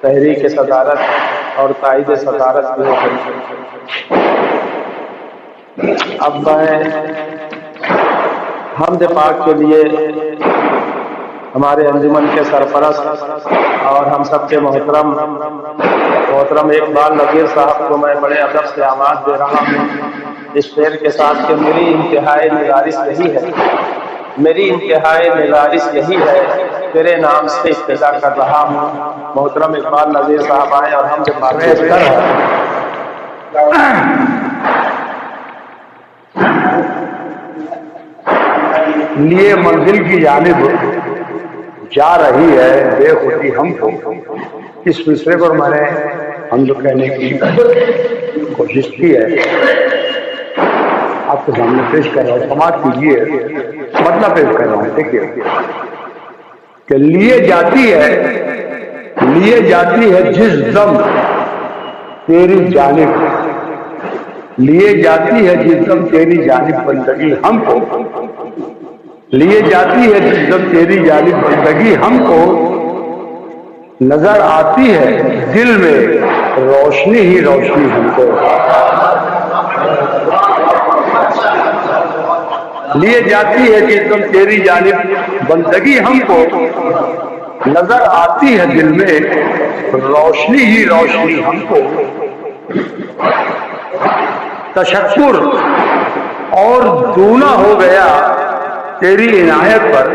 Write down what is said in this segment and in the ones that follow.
तहरीक सदारत और ताईद सदारत भी हो गई। अब मैं हमद पाक के लिए हमारे अंजुमन के सरपरस्त और हम सबके मोहतरम इकबाल नज़ीर साहब को मैं बड़े अदब से आवाज़ दे रहा हूँ इस शेर के साथ कि मेरी इंतहाई निगारिश यही है, मेरी इंतहाई निगारिश यही है, तेरे नाम से इब्तिदा कर रहा हूँ। मोहतरम इकबाल नज़ीर साहब आए और हम लिए मंजिल की जानिब जा रही है बेखुदी हमको। इस मिसरे पर मैंने हम जो कहने की कोशिश की है आपके सामने पेश कर रहा हूँ, समाज कीजिए, मतलब पेश कर रहा हूँ। देखिए कि लिए जाती है जिस दम तेरी जानिब, लिए जाती है जिस दम तेरी जानिब बंदगी हमको, लिए जाती है जिस दम तेरी जानिब बंदगी हमको, नजर आती है दिल में रोशनी ही रोशनी हमको। लिए जाती है जिस दम तेरी जानिब बंदगी हमको, नजर आती है दिल में रोशनी ही रोशनी हमको। तशक्कुर और दूना हो गया तेरी इनायत पर,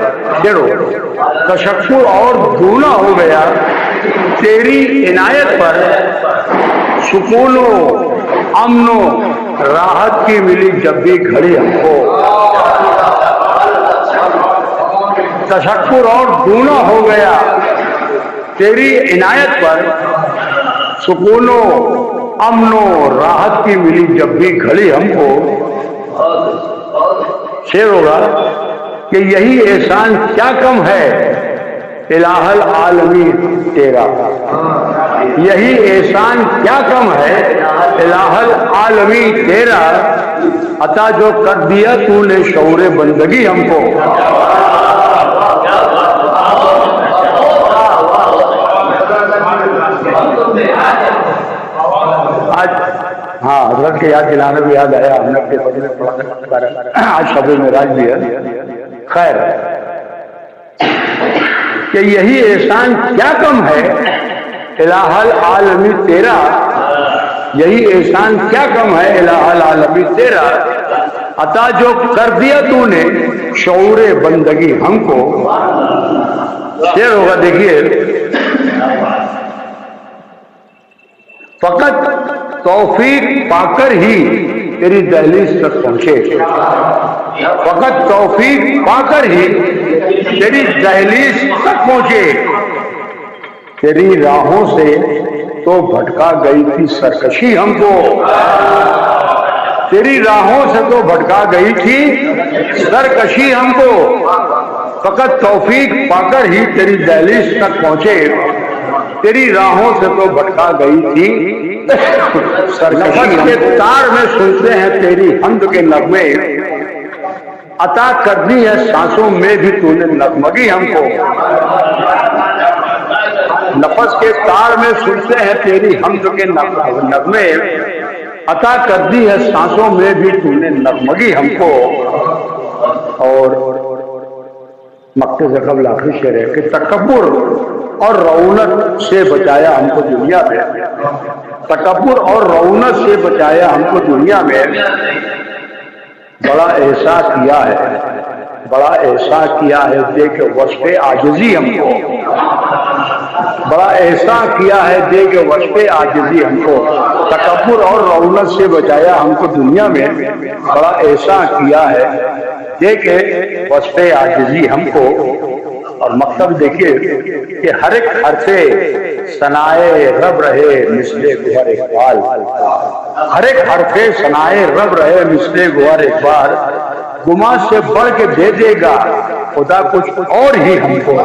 चलो तशक्कुर और दूना हो गया तेरी इनायत पर, सुकूनो अमनो राहत की मिली जब भी घड़ी हमको। तशक्कुर और दूना हो गया तेरी इनायत पर, सुकूनो अमनो राहत की मिली जब भी घड़ी हमको। शेर होगा कि यही एहसान क्या कम है इलाहल आलमी तेरा, यही एहसान क्या कम है इलाहल आलमी तेरा, अता जो कर दिया तूने शौरे बंदगी हमको। आज हाँ हजरत के याद दिलाने भी याद आया, हमने अपने बदले आज शबे मेराज भी है। खैर कि यही एहसान क्या कम है इलाहल आलमी तेरा, यही एहसान क्या कम है इलाहल आलमी तेरा, अता जो कर दिया तूने शौरे बंदगी हमको। शेर होगा देखिए, फकत तौफीक पाकर ही तेरी दहलीज तक पहुंचे, फकत तौफीक पाकर ही तेरी दहलीज तक पहुंचे, तेरी राहों से तो भटका गई थी सरकशी हमको, तेरी राहों से तो भटका गई थी सरकशी हमको। फकत तौफीक पाकर ही तेरी दहलीज तक पहुंचे, तेरी राहों से तो भटका गई थी सरकशी के तार में सुनते हैं तेरी हमद के नगमे, अता कर दी है सांसों में भी तूने नगमगी हमको। नफस के तार में सुनते हैं तेरी हमद के नगमे, अता कर दी है सांसों में भी तूने नगमगी हमको। और मक्ते से कबल आखिरी शेर है कि तकब्बुर और रौनक से बचाया हमको दुनिया में, तकब्बुर और रौनक से बचाया हमको दुनिया में। बड़ा एहसास किया है, बड़ा एहसास किया है देख वस्फ़े आजिज़ी हमको, बड़ा एहसास किया है देख वस्फ़े आजिज़ी हमको। तकब्बुर और रौनक से बचाया हमको दुनिया में, बड़ा एहसास किया है देख वस्फ़े आजिज़ी हमको। और मकसद देखिए कि हर एक हरफे सनाए रब रहे मिसले गुहर इकबाल, हर एक हरफे सनाए रब रहे मिसले गुहर इकबाल, गुमा से बढ़ के दे देगा खुदा कुछ और ही हमको।